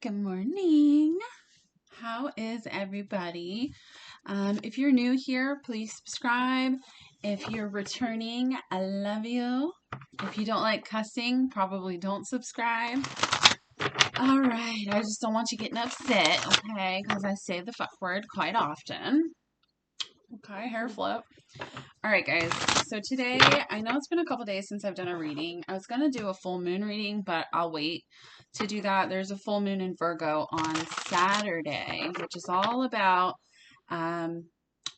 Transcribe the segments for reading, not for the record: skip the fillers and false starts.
Good morning. How is everybody? If you're new here, please subscribe. If you're returning, I love you. If you don't like cussing, probably don't subscribe. All right, I just don't want you getting upset, okay? Because I say the fuck word quite often. Okay, hair flip. All right, guys. So today, I know it's been a couple days since I've done a reading. I was going to do a full moon reading, but I'll wait to do that. There's a full moon in Virgo on Saturday, which is all about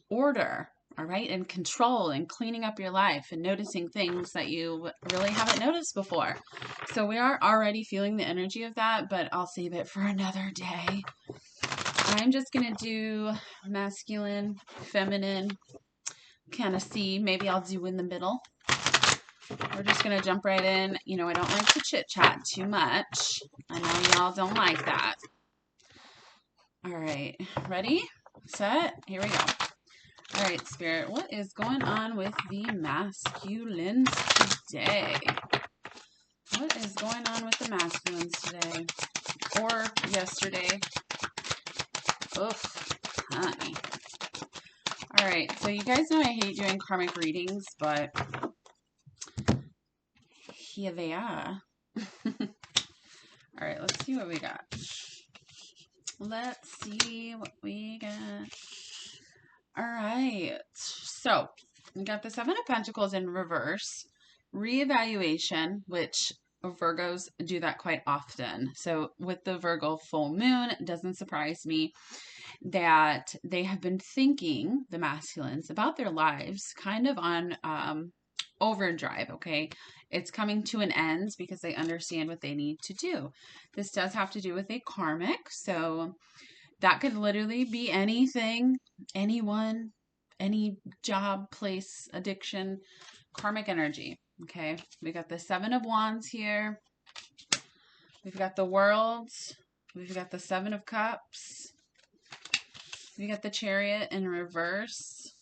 order, all right, and control and cleaning up your life and noticing things that you really haven't noticed before. So we are already feeling the energy of that, but I'll save it for another day. I'm just going to do masculine, feminine, kind of see. Maybe I'll do in the middle. We're just going to jump right in. You know, I don't like to chit-chat too much. I know y'all don't like that. All right. Ready? Set? Here we go. All right, Spirit. What is going on with the masculines today? What is going on with the masculines today? Or yesterday? Oof, honey. All right, so you guys know I hate doing karmic readings, but here they are. All right, let's see what we got. Let's see what we got. All right, so we got the Seven of Pentacles in reverse. Reevaluation, which Virgos do that quite often. So with the Virgo full moon, it doesn't surprise me that they have been thinking, the masculines, about their lives kind of on overdrive, okay? It's coming to an end because they understand what they need to do. This does have to do with a karmic, so that could literally be anything, anyone, any job, place, addiction, karmic energy, okay? We got the Seven of Wands here. We've got the World. We've got the Seven of Cups. We got the Chariot in reverse.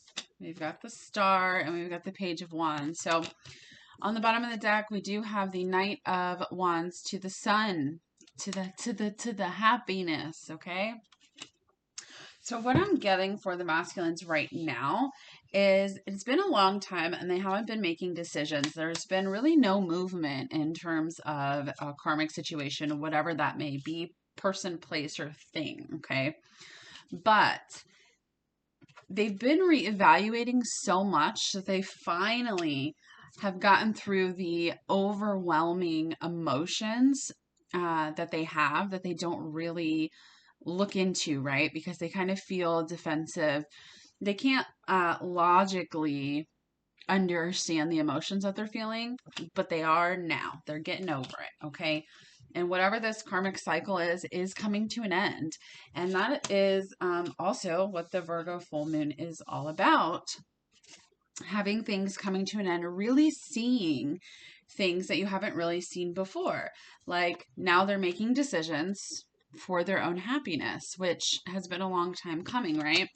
We've got the Star, and we've got the Page of Wands. So on the bottom of the deck, we do have the Knight of Wands to the Sun, to the happiness, okay? So what I'm getting for the masculines right now is it's been a long time and they haven't been making decisions. There's been really no movement in terms of a karmic situation, whatever that may be, person, place, or thing, okay? But they've been reevaluating so much that they finally have gotten through the overwhelming emotions that they have that they don't really look into, right? Because they kind of feel defensive. They can't logically understand the emotions that they're feeling, but they are now. They're getting over it, okay? And whatever this karmic cycle is coming to an end. And that is also what the Virgo full moon is all about. Having things coming to an end, really seeing things that you haven't really seen before. Like now they're making decisions for their own happiness, which has been a long time coming, right?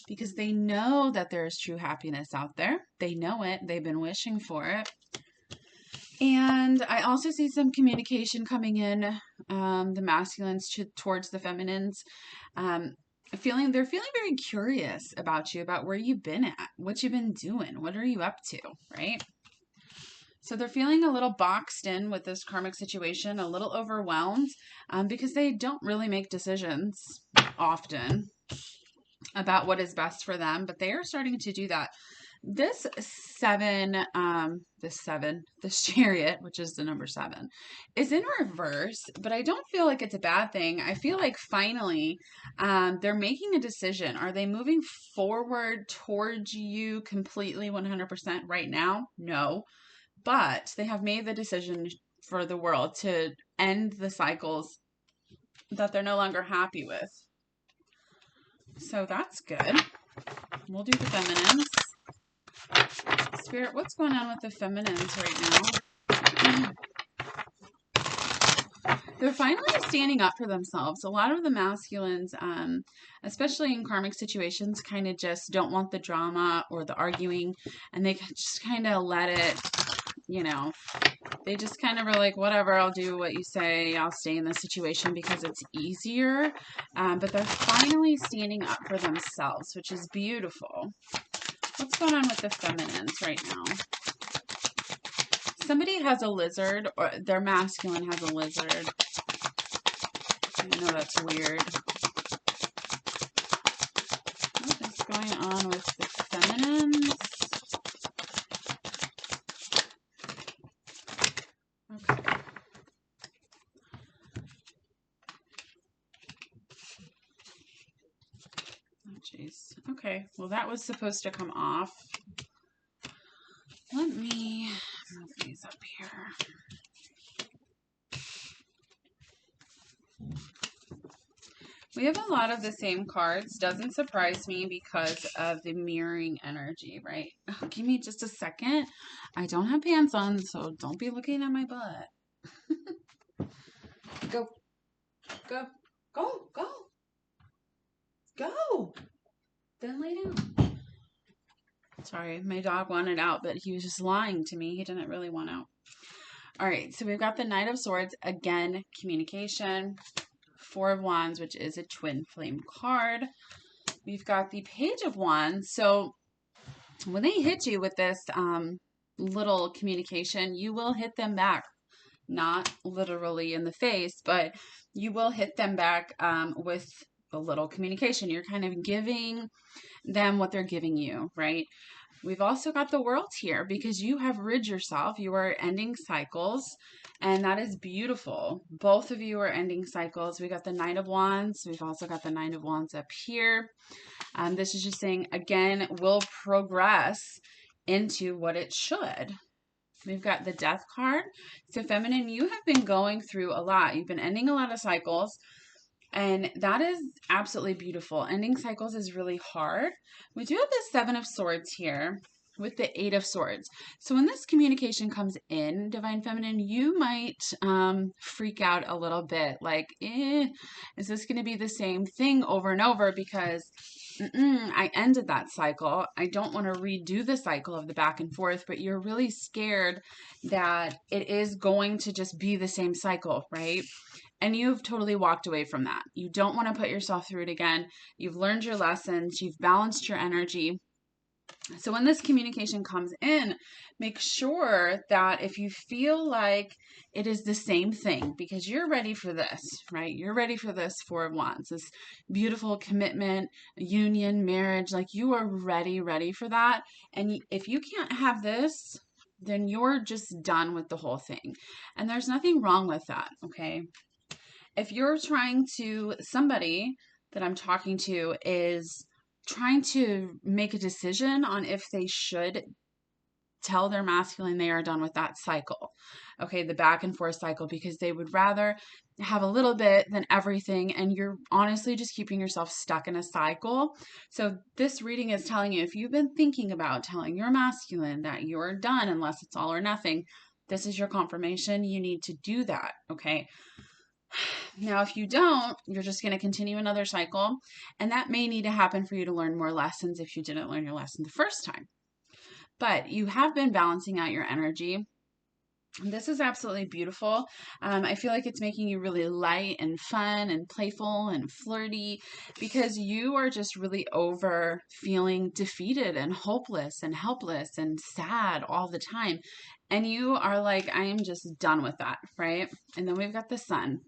Because they know that there's true happiness out there. They know it. They've been wishing for it. And I also see some communication coming in, the masculines towards the feminines. They're feeling very curious about you, about where you've been at, what you've been doing, what are you up to, right? So they're feeling a little boxed in with this karmic situation, a little overwhelmed, because they don't really make decisions often about what is best for them, but they are starting to do that. This Chariot, which is the number 7, is in reverse, but I don't feel like it's a bad thing. I feel like finally they're making a decision. Are they moving forward towards you completely 100% right now? No. But they have made the decision for the world to end the cycles that they're no longer happy with. So that's good. We'll do the feminines. Spirit, what's going on with the feminines right now? They're finally standing up for themselves. A lot of the masculines, especially in karmic situations, kind of just don't want the drama or the arguing, and they just kind of let it you know, they just kind of are like, whatever, I'll do what you say. I'll stay in this situation because it's easier. But they're finally standing up for themselves, which is beautiful. What's going on with the feminines right now? Somebody has a lizard, or their masculine has a lizard. I know that's weird. What is going on with the feminines? Okay. Oh, jeez. Okay, well, that was supposed to come off. Let me move these up here. We have a lot of the same cards. Doesn't surprise me because of the mirroring energy, right? Oh, give me just a second. I don't have pants on, so don't be looking at my butt. Go. Go. Go. Go. Go. Then lay down. Sorry, my dog wanted out, but he was just lying to me. He didn't really want out. All right, so we've got the Knight of Swords. Again, communication. Four of Wands, which is a twin flame card. We've got the Page of Wands. So when they hit you with this little communication, you will hit them back. Not literally in the face, but you will hit them back with a little communication. You're kind of giving them what they're giving you, right? We've also got the World here because you have rid yourself. You are ending cycles, and that is beautiful. Both of you are ending cycles. We got the Knight of Wands. We've also got the Knight of Wands up here. This is just saying, again, we'll progress into what it should. We've got the Death card. So feminine, you have been going through a lot. You've been ending a lot of cycles. And that is absolutely beautiful. Ending cycles is really hard. We do have the Seven of Swords here with the Eight of Swords. So when this communication comes in, Divine Feminine, you might freak out a little bit. Like, is this going to be the same thing over and over? Because I ended that cycle. I don't want to redo the cycle of the back and forth, but you're really scared that it is going to just be the same cycle, right? And you've totally walked away from that. You don't want to put yourself through it again. You've learned your lessons. You've balanced your energy. So when this communication comes in, make sure that if you feel like it is the same thing, because you're ready for this, right? You're ready for this Four of Wands, this beautiful commitment, union, marriage. Like you are ready for that. And if you can't have this, then you're just done with the whole thing. And there's nothing wrong with that, okay? If you're trying to, somebody that I'm talking to is trying to make a decision on if they should tell their masculine they are done with that cycle, okay, the back and forth cycle, because they would rather have a little bit than everything, and you're honestly just keeping yourself stuck in a cycle. So this reading is telling you, if you've been thinking about telling your masculine that you're done unless it's all or nothing, this is your confirmation. You need to do that, okay? Now, if you don't, you're just going to continue another cycle, and that may need to happen for you to learn more lessons if you didn't learn your lesson the first time. But you have been balancing out your energy. This is absolutely beautiful. I feel like it's making you really light and fun and playful and flirty because you are just really over feeling defeated and hopeless and helpless and sad all the time. And you are like, I am just done with that, right? And then we've got the Sun.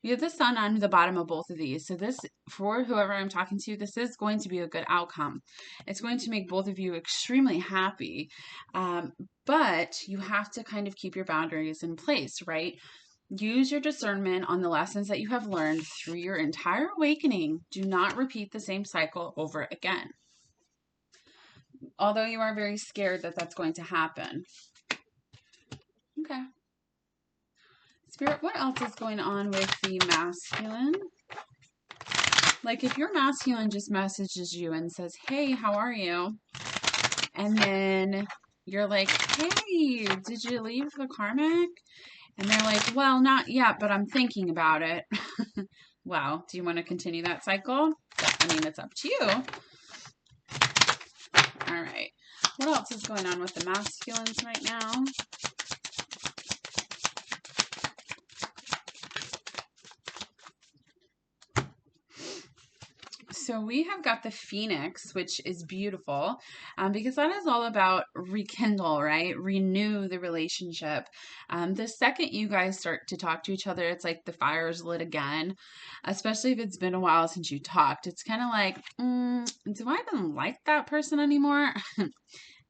We have the Sun on the bottom of both of these. So this, for whoever I'm talking to, this is going to be a good outcome. It's going to make both of you extremely happy. But you have to kind of keep your boundaries in place, right? Use your discernment on the lessons that you have learned through your entire awakening. Do not repeat the same cycle over again. Although you are very scared that that's going to happen. Okay. Spirit, what else is going on with the masculine? Like if your masculine just messages you and says, hey, how are you? And then you're like, hey, did you leave the Karmic? And they're like, well, not yet, but I'm thinking about it. Well, do you want to continue that cycle? I mean, it's up to you. All right. What else is going on with the masculines right now? So we have got the Phoenix, which is beautiful, because that is all about rekindle, right? Renew the relationship. The second you guys start to talk to each other, it's like the fire's lit again, especially if it's been a while since you talked. It's kind of like, do I even like that person anymore?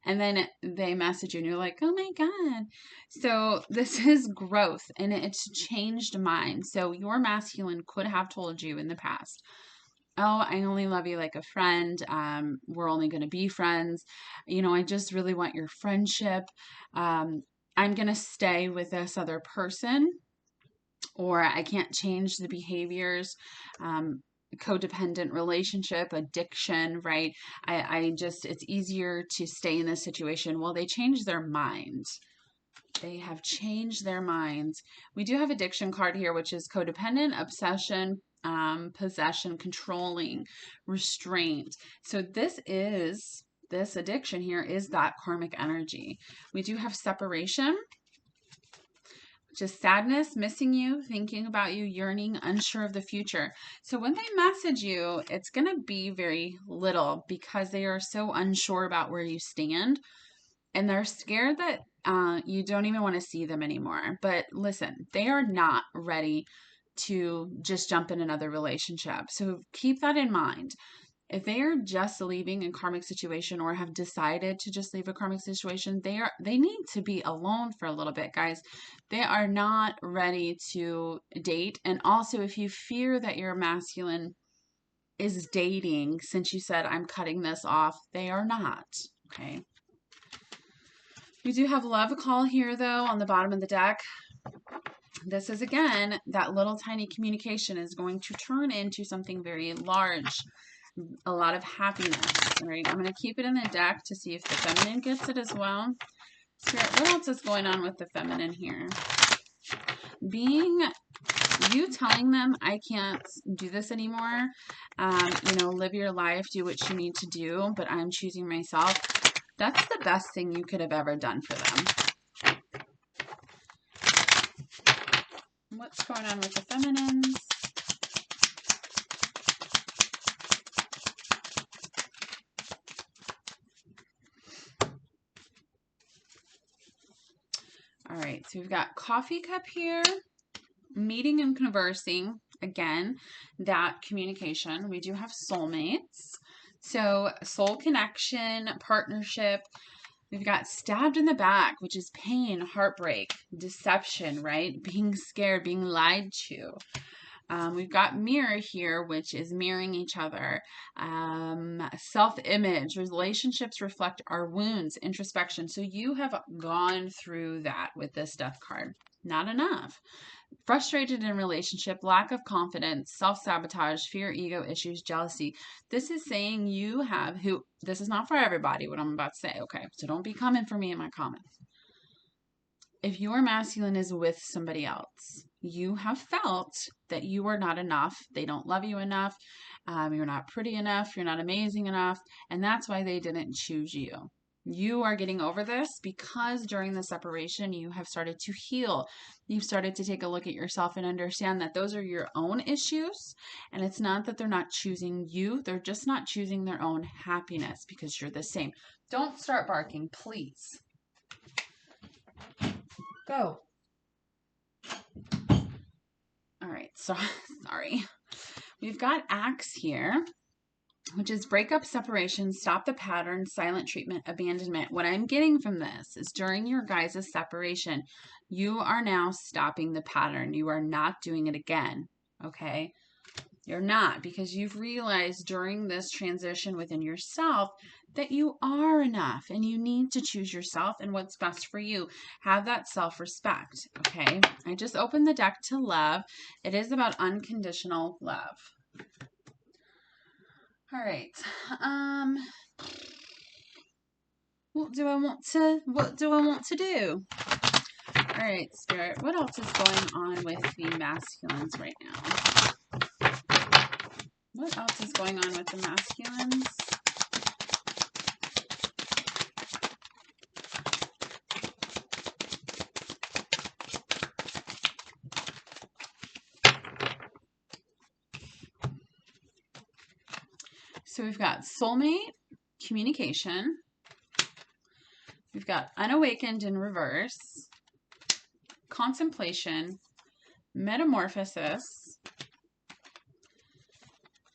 And then they message you and you're like, oh my God. So this is growth and it's changed mine. So your masculine could have told you in the past, oh, I only love you like a friend. We're only going to be friends. You know, I just really want your friendship. I'm going to stay with this other person, or I can't change the behaviors. Codependent relationship, addiction, right? I just, it's easier to stay in this situation. Well, they change their mind. They have changed their minds. We do have addiction card here, which is codependent, obsession, possession, controlling, restraint. So this addiction here is that karmic energy. We do have separation, just sadness, missing you, thinking about you, yearning, unsure of the future. So when they message you, it's going to be very little because they are so unsure about where you stand. And they're scared that you don't even want to see them anymore. But listen, they are not ready to just jump in another relationship. So keep that in mind. If they are just leaving a karmic situation or have decided to just leave a karmic situation, they need to be alone for a little bit, guys. They are not ready to date. And also, if you fear that your masculine is dating, since you said I'm cutting this off, they are not. Okay. We do have love call here, though, on the bottom of the deck. This is, again, that little tiny communication is going to turn into something very large. A lot of happiness, right? I'm going to keep it in the deck to see if the feminine gets it as well. Spirit, what else is going on with the feminine here? You telling them, I can't do this anymore. Live your life, do what you need to do, but I'm choosing myself. That's the best thing you could have ever done for them. What's going on with the feminines? All right, so we've got coffee cup here, meeting and conversing. Again, that communication. We do have soulmates. So soul connection, partnership. We've got stabbed in the back, which is pain, heartbreak, deception, right? Being scared, being lied to. We've got mirror here, which is mirroring each other. Self-image, relationships reflect our wounds, introspection. So you have gone through that with this death card. Not enough. Frustrated in relationship, lack of confidence, self-sabotage, fear, ego issues, jealousy. This is saying you have this is not for everybody, what I'm about to say, okay? So don't be coming for me in my comments. If your masculine is with somebody else, you have felt that you are not enough. They don't love you enough. You're not pretty enough. You're not amazing enough. And that's why they didn't choose you. You are getting over this because during the separation, you have started to heal. You've started to take a look at yourself and understand that those are your own issues. And it's not that they're not choosing you. They're just not choosing their own happiness because you're the same. Don't start barking, please. Go. All right, so sorry. We've got Axe here, which is breakup, separation, stop the pattern, silent treatment, abandonment. What I'm getting from this is during your guys' separation, you are now stopping the pattern. You are not doing it again, okay? You're not, because you've realized during this transition within yourself that you are enough and you need to choose yourself and what's best for you. Have that self-respect, okay? I just opened the deck to love. It is about unconditional love. All right. What do I want to do? All right, Spirit. What else is going on with the masculines right now? What else is going on with the masculines? So we've got soulmate, communication. We've got unawakened in reverse, contemplation, metamorphosis,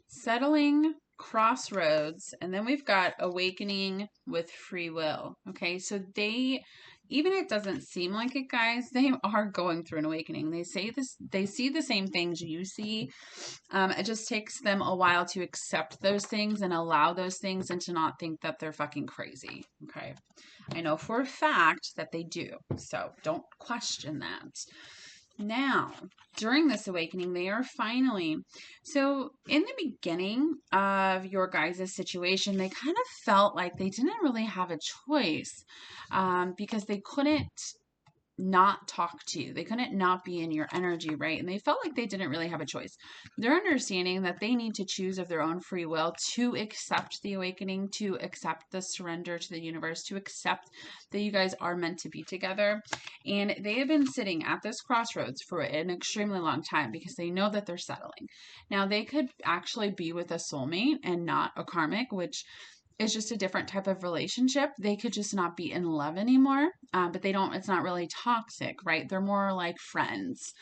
settling, crossroads, and then we've got awakening with free will. Okay, so even it doesn't seem like it, guys, they are going through an awakening. They see the same things you see. It just takes them a while to accept those things and allow those things and to not think that they're fucking crazy. Okay, I know for a fact that they do, so don't question that. Now, during this awakening, they are finally, so in the beginning of your guys' situation, they kind of felt like they didn't really have a choice, because they couldn't not talk to you. They couldn't not be in your energy, right? And they felt like they didn't really have a choice. They're understanding that they need to choose of their own free will to accept the awakening, to accept the surrender to the universe, to accept that you guys are meant to be together. And they have been sitting at this crossroads for an extremely long time because they know that they're settling. Now, they could actually be with a soulmate and not a karmic, which it's just a different type of relationship. They could just not be in love anymore, but it's not really toxic, right? They're more like friends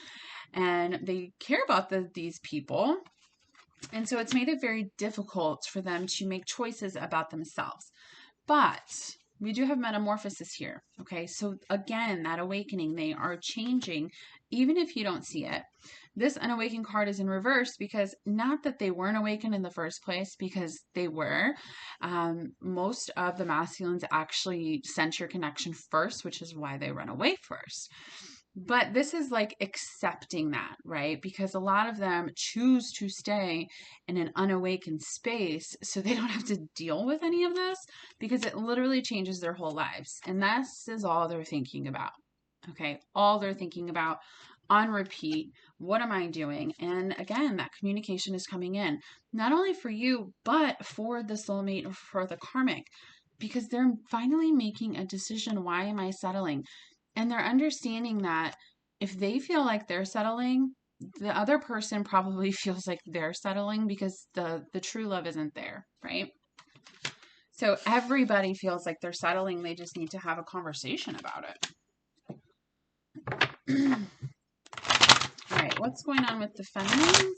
and they care about these people. And so it's made it very difficult for them to make choices about themselves. But we do have metamorphosis here. Okay. So again, that awakening, they are changing, even if you don't see it. This unawakened card is in reverse because not that they weren't awakened in the first place, because they were. Most of the masculines actually sense your connection first, which is why they run away first. But this is like accepting that, right? Because a lot of them choose to stay in an unawakened space so they don't have to deal with any of this, because it literally changes their whole lives. And this is all they're thinking about. Okay. All they're thinking about on repeat. What am I doing? And again, that communication is coming in, not only for you, but for the soulmate or for the karmic, because they're finally making a decision. Why am I settling? And they're understanding that if they feel like they're settling, the other person probably feels like they're settling because the true love isn't there, right? So everybody feels like they're settling. They just need to have a conversation about it. All right, what's going on with the feminines?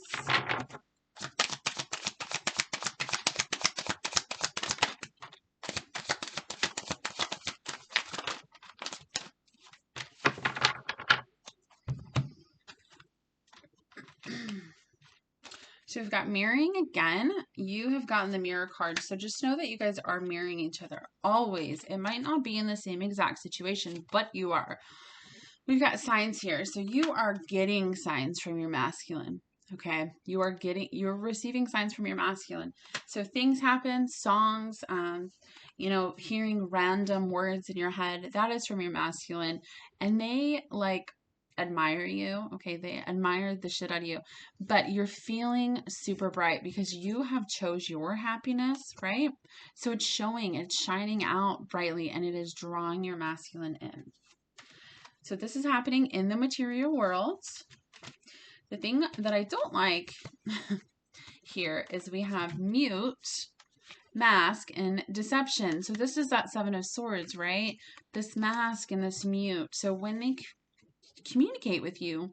So we've got mirroring again. You have gotten the mirror card. So just know that you guys are mirroring each other always. It might not be in the same exact situation, but you are. We've got signs here. So you are getting signs from your masculine. Okay. You're receiving signs from your masculine. So things happen, songs, hearing random words in your head, that is from your masculine. And they admire you. Okay. They admire the shit out of you, but you're feeling super bright because you have chose your happiness, right? So it's shining out brightly, and it is drawing your masculine in. So this is happening in the material world. The thing that I don't like here is we have mute, mask, and deception. So this is that Seven of Swords, right? This mask and this mute. So when they communicate with you,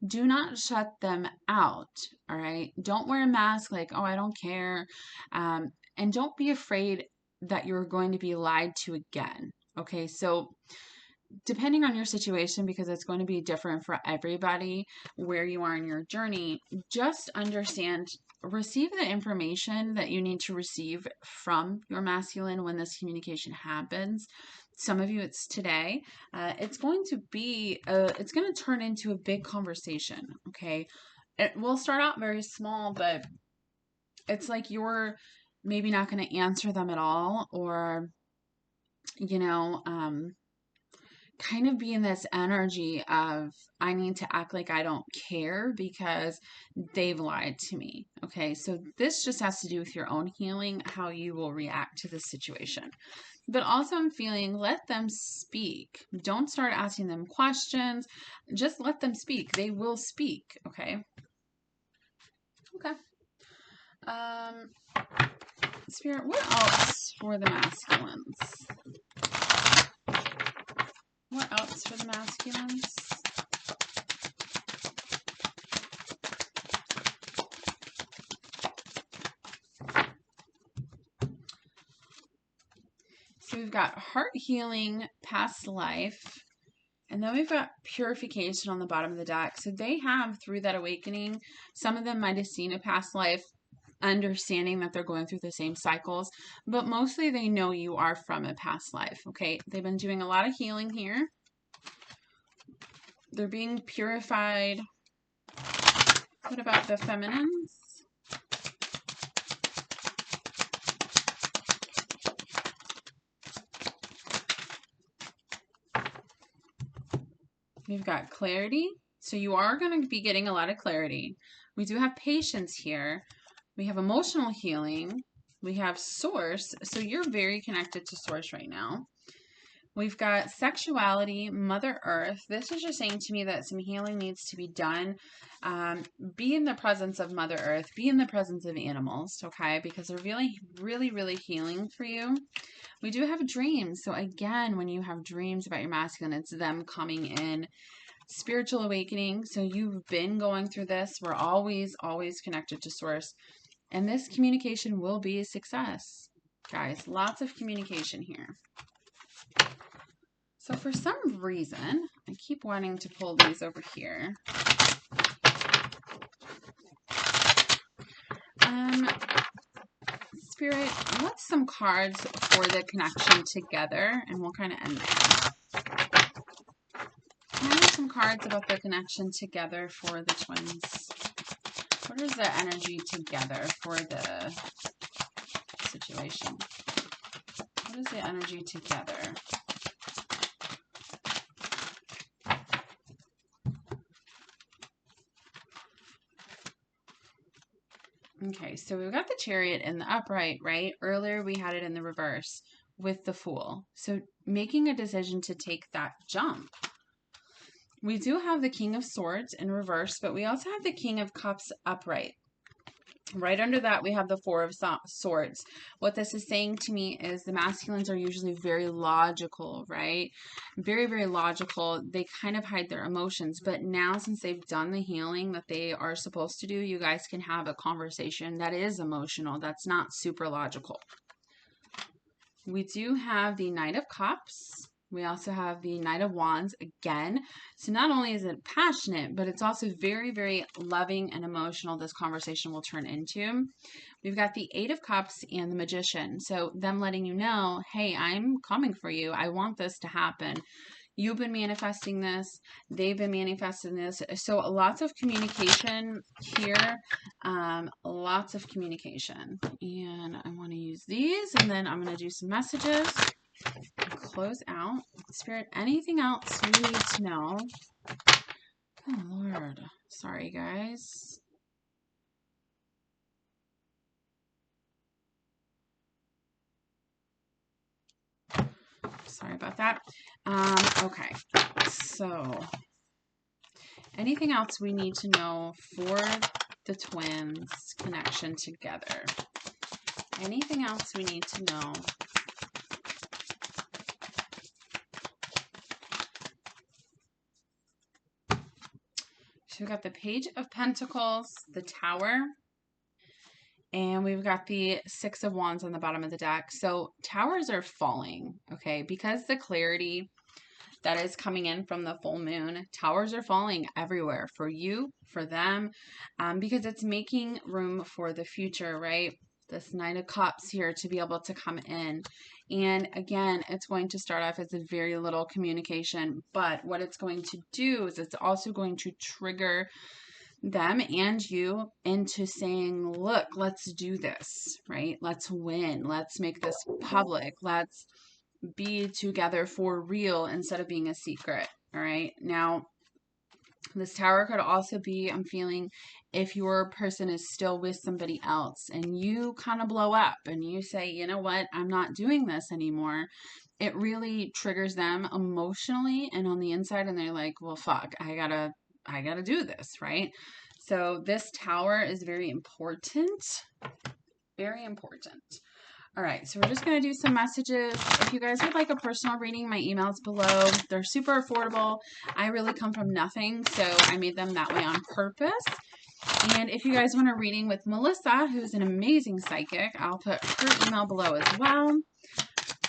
do not shut them out, all right? Don't wear a mask like, oh, I don't care. And don't be afraid that you're going to be lied to again, okay? So depending on your situation, because it's going to be different for everybody where you are in your journey, just understand, receive the information that you need to receive from your masculine when this communication happens. Some of you, it's today. It's going to turn into a big conversation, okay? It will start out very small, but it's like you're maybe not going to answer them at all, or, kind of be in this energy of, I need to act like I don't care because they've lied to me. Okay, so this just has to do with your own healing, how you will react to this situation. But also I'm feeling, let them speak. Don't start asking them questions. Just let them speak. They will speak. Okay. Okay. Spirit, what else for the masculines? What else for the masculines? So we've got heart healing, past life, and then we've got purification on the bottom of the deck. So they have, through that awakening, some of them might have seen a past life, understanding that they're going through the same cycles, but mostly they know you are from a past life, okay? They've been doing a lot of healing here. They're being purified. What about the feminines? We've got clarity. So you are going to be getting a lot of clarity. We do have patience here. We have emotional healing. We have source. So you're very connected to source right now. We've got sexuality, Mother Earth. This is just saying to me that some healing needs to be done. Be in the presence of Mother Earth. Be in the presence of animals, okay? Because they're really, really, really healing for you. We do have dreams. So again, when you have dreams about your masculine, it's them coming in. Spiritual awakening. So you've been going through this. We're always, always connected to source. And this communication will be a success. Guys, lots of communication here. So for some reason, I keep wanting to pull these over here. Spirit, what's some cards for the connection together? And we'll kind of end there. Can I have some cards about the connection together for the twins? What is the energy together for the situation? What is the energy together? Okay, so we've got the Chariot in the upright, right? Earlier we had it in the reverse with the Fool. So making a decision to take that jump. We do have the King of Swords in reverse, but we also have the King of Cups upright. Right under that, we have the Four of Swords. What this is saying to me is the masculines are usually very logical, right? Very, very logical. They kind of hide their emotions. But now, since they've done the healing that they are supposed to do, you guys can have a conversation that is emotional. That's not super logical. We do have the Knight of Cups. We also have the Knight of Wands again. So not only is it passionate, but it's also very, very loving and emotional this conversation will turn into. We've got the Eight of Cups and the Magician. So them letting you know, hey, I'm coming for you. I want this to happen. You've been manifesting this. They've been manifesting this. So lots of communication here. Lots of communication. And I want to use these. And then I'm going to do some messages. Close out. Spirit, anything else you need to know? Oh, Lord. Sorry, guys. Sorry about that. Okay. So, anything else we need to know for the twins connection together? Anything else we need to know? So we've got the Page of Pentacles, the Tower, and we've got the Six of Wands on the bottom of the deck. So towers are falling, okay? Because the clarity that is coming in from the full moon, towers are falling everywhere for you, for them, because it's making room for the future, right? This Nine of Cups here to be able to come in. And again, it's going to start off as a very little communication, but what it's going to do is it's also going to trigger them and you into saying, look, let's do this, right? Let's win. Let's make this public. Let's be together for real instead of being a secret. All right. Now, this tower could also be, I'm feeling, if your person is still with somebody else and you kind of blow up and you say, you know what, I'm not doing this anymore. It really triggers them emotionally and on the inside. And they're like, well, fuck, I gotta do this, right? So this tower is very important. Very important. All right, so we're just going to do some messages. If you guys would like a personal reading, my email's below. They're super affordable. I really come from nothing, so I made them that way on purpose. And if you guys want a reading with Melissa, who's an amazing psychic, I'll put her email below as well.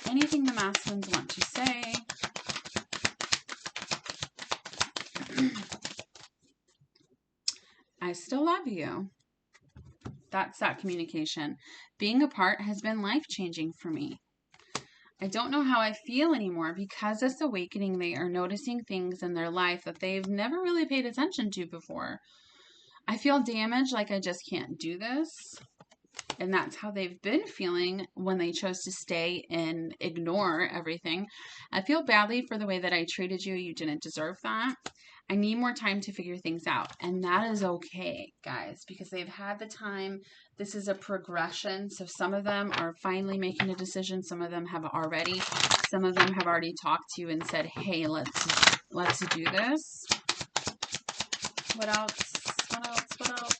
Anything the masculines want to say. I still love you. That's that communication. Being apart has been life-changing for me. I don't know how I feel anymore because this awakening, they are noticing things in their life that they've never really paid attention to before. I feel damaged, like I just can't do this. And that's how they've been feeling when they chose to stay and ignore everything. I feel badly for the way that I treated you. You didn't deserve that. I need more time to figure things out. And that is okay, guys, because they've had the time. This is a progression. So some of them are finally making a decision. Some of them have already. Some of them have already talked to you and said, hey, let's do this. What else? What else? What else?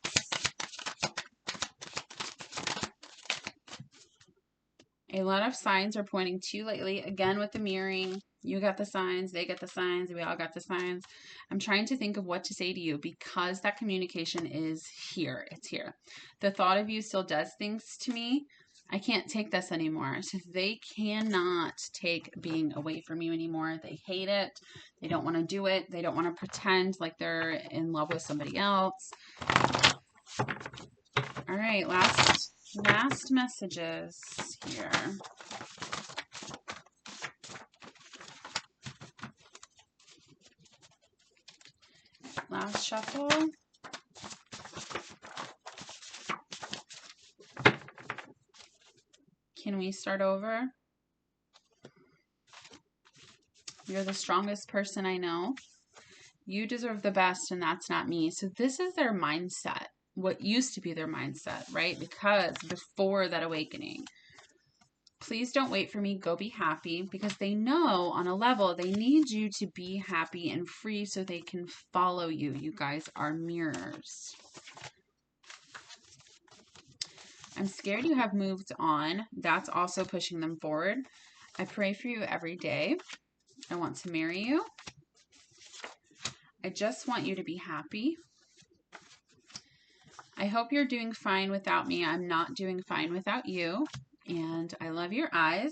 A lot of signs are pointing to you lately. Again, with the mirroring, you got the signs, they get the signs, we all got the signs. I'm trying to think of what to say to you because that communication is here. It's here. The thought of you still does things to me. I can't take this anymore. So they cannot take being away from you anymore. They hate it. They don't want to do it. They don't want to pretend like they're in love with somebody else. All right, last messages here. Last shuffle. Can we start over? You're the strongest person I know. You deserve the best, and that's not me. So this is their mindset. What used to be their mindset, right? Because before that awakening, please don't wait for me. Go be happy, because they know on a level they need you to be happy and free so they can follow you. You guys are mirrors. I'm scared you have moved on. That's also pushing them forward. I pray for you every day. I want to marry you. I just want you to be happy. I hope you're doing fine without me. I'm not doing fine without you. And I love your eyes.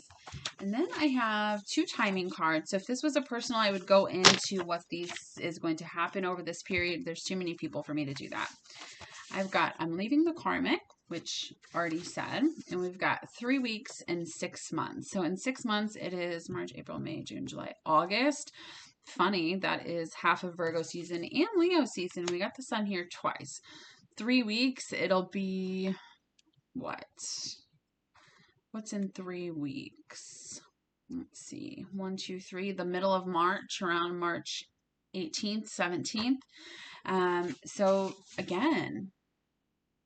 And then I have 2 timing cards. So if this was a personal, I would go into what these is going to happen over this period. There's too many people for me to do that. I've got, I'm leaving the Karmic, which already said, and we've got 3 weeks and 6 months. So in 6 months, it is March, April, May, June, July, August. Funny, that is half of Virgo season and Leo season. We got the sun here twice. 3 weeks, it'll be what? What's in 3 weeks? Let's see. 1, 2, 3. The middle of March, around March 18th, 17th. So again,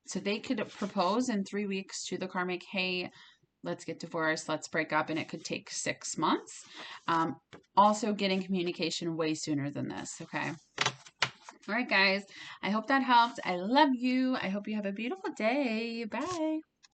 so they could propose in 3 weeks to the Karmic, hey, let's get divorced, let's break up, and it could take 6 months. Also getting communication way sooner than this, okay? All right, guys, I hope that helped. I love you. I hope you have a beautiful day. Bye.